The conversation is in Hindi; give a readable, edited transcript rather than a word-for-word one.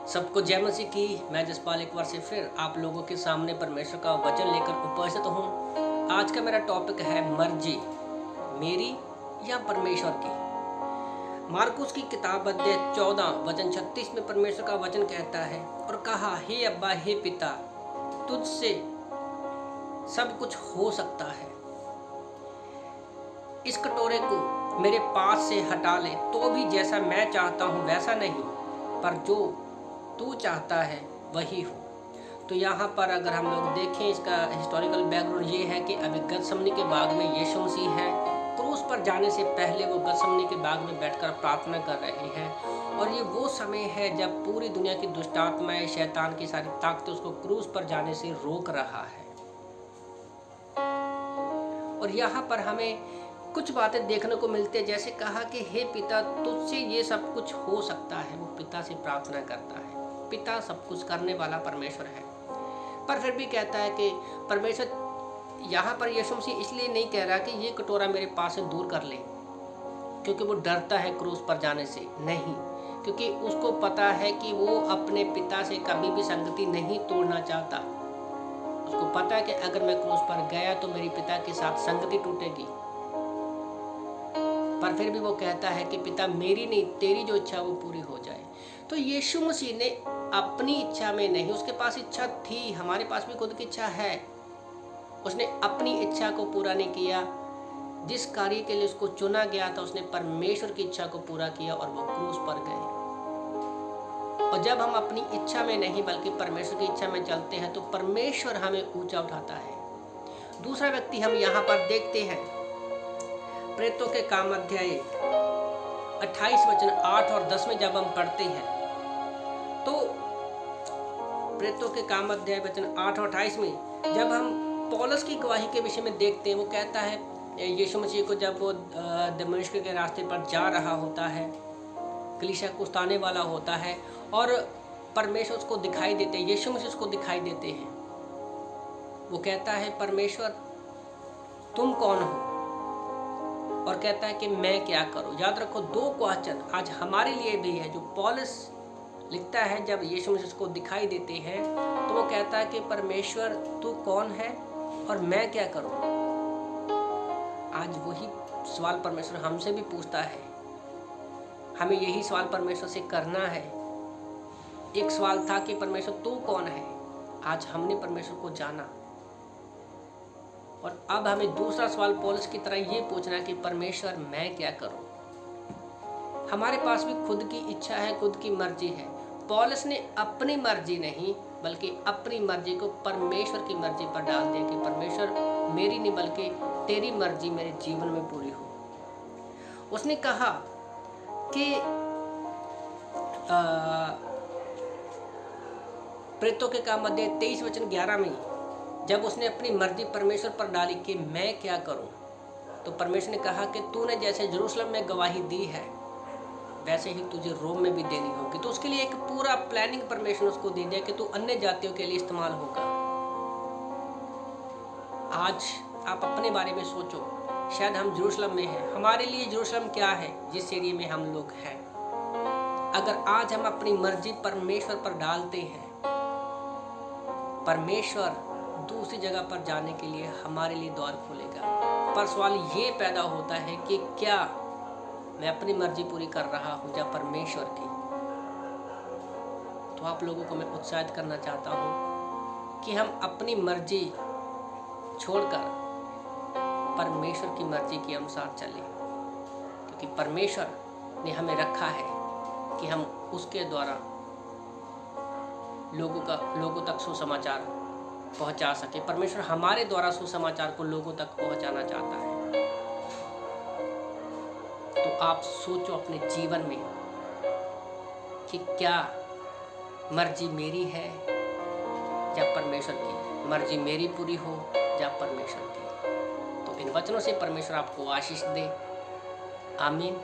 सबको जय मसीह की। मैं जसपाल एक बार से फिर आप लोगों के सामने परमेश्वर का वचन लेकर उपस्थित हूँ। आज का मेरा टॉपिक है मर्जी मेरी या परमेश्वर की। मार्कुस की किताब अध्याय 14 वचन 36 में परमेश्वर का वचन कहता है, और कहा, हे अब्बा, हे पिता, तुझसे सब कुछ हो सकता है। इस कटोरे को मेरे पास से हटा ले, तो भी जैसा मैं चाहता हूँ वैसा नहीं, पर जो तू चाहता है वही हो। तो यहाँ पर अगर हम लोग देखें, इसका हिस्टोरिकल बैकग्राउंड ये है कि अभी गतसमनी के बाग में यीशु मसीह है। क्रूस पर जाने से पहले वो गतसमनी के बाग में बैठकर प्रार्थना कर रहे हैं, और ये वो समय है जब पूरी दुनिया की दुष्ट आत्माएं, शैतान की सारी ताकतें उसको क्रूस पर जाने से रोक रहा है। और यहाँ पर हमें कुछ बातें देखने को मिलती है, जैसे कहा कि हे पिता, तुझसे ये सब कुछ हो सकता है। वो पिता से प्रार्थना करता है। पिता सब कुछ करने वाला परमेश्वर है, पर फिर भी कहता है कि परमेश्वर, यहाँ पर यीशु मसीह इसलिए नहीं कह रहा कि ये कटोरा मेरे पास से दूर कर ले क्योंकि वो डरता है क्रूस पर जाने से, नहीं, क्योंकि उसको पता है कि वो अपने पिता से कभी भी संगति नहीं तोड़ना चाहता। उसको पता है कि अगर मैं क्रूस पर गया तो मेरी पिता के साथ संगति टूटेगी, पर फिर भी वो कहता है कि पिता, मेरी नहीं तेरी जो इच्छा वो पूरी हो जाए। तो यीशु मसीह ने अपनी इच्छा में नहीं, उसके पास इच्छा थी, हमारे पास भी खुद की इच्छा है, उसने अपनी इच्छा को पूरा नहीं किया। जिस कार्य के लिए उसको चुना गया था, उसने परमेश्वर की इच्छा को पूरा किया और वो क्रूस पर गए। और जब हम अपनी इच्छा में नहीं बल्कि परमेश्वर की इच्छा में चलते हैं तो परमेश्वर हमें ऊंचा उठाता है। दूसरा व्यक्ति हम यहाँ पर देखते हैं, प्रेरितों के काम अध्याय 28 वचन 8 और 10 में जब हम पढ़ते हैं तो प्रेरितों के काम अध्याय वचन 8 और 28 में जब हम पौलुस की गवाही के विषय में देखते हैं, वो कहता है यीशु मसीह को जब वो दमिश्क के रास्ते पर जा रहा होता है, कलीसिया को उतारने वाला होता है, और परमेश्वर उसको दिखाई देते हैं, यीशु मसीह उसको दिखाई देते हैं। वो कहता है, परमेश्वर तुम कौन हो? और कहता है कि मैं क्या करूं। याद रखो, दो क्वेश्चन आज हमारे लिए भी है जो पौलुस लिखता है। जब यीशु मसीह को दिखाई देते हैं तो वो कहता है कि परमेश्वर तू कौन है और मैं क्या करूं। आज वही सवाल परमेश्वर हमसे भी पूछता है, हमें यही सवाल परमेश्वर से करना है। एक सवाल था कि परमेश्वर तू कौन है, आज हमने परमेश्वर को जाना, और अब हमें दूसरा सवाल पौलुस की तरह ये पूछना कि परमेश्वर मैं क्या करूं। हमारे पास भी खुद की इच्छा है, खुद की मर्जी है। पौलुस ने अपनी मर्जी नहीं बल्कि अपनी मर्जी को परमेश्वर की मर्जी पर डाल दिया कि परमेश्वर, मेरी नहीं बल्कि तेरी मर्जी मेरे जीवन में पूरी हो। उसने कहा कि प्रेरितों के काम अध्याय 23 वचन 11 में जब उसने अपनी मर्जी परमेश्वर पर डाली कि मैं क्या करूं, तो परमेश्वर ने कहा कि तूने जैसे यरूशलेम में गवाही दी है वैसे ही तुझे रोम में भी देनी होगी। तो उसके लिए एक पूरा प्लानिंग परमेश्वर उसको दे दिया कि तू अन्य जातियों के लिए इस्तेमाल होगा। आज आप अपने बारे में सोचो, शायद हम यरूशलेम में हैं, हमारे लिए यरूशलेम क्या है जिस एरिया में हम लोग हैं। अगर आज हम अपनी मर्जी परमेश्वर पर डालते हैं, परमेश्वर दूसरी जगह पर जाने के लिए हमारे लिए द्वार खोलेगा। पर सवाल ये पैदा होता है कि क्या मैं अपनी मर्जी पूरी कर रहा हूँ या परमेश्वर की। तो आप लोगों को मैं उत्साहित करना चाहता हूँ कि हम अपनी मर्जी छोड़कर परमेश्वर की मर्जी के अनुसार चलें, क्योंकि परमेश्वर ने हमें रखा है कि हम उसके द्वारा लोगों तक सुसमाचार पहुंचा सके। परमेश्वर हमारे द्वारा सुसमाचार को लोगों तक पहुंचाना चाहता है। तो आप सोचो अपने जीवन में कि क्या मर्जी मेरी है या परमेश्वर की, मर्जी मेरी पूरी हो या परमेश्वर की। तो इन वचनों से परमेश्वर आपको आशीष दे। आमीन।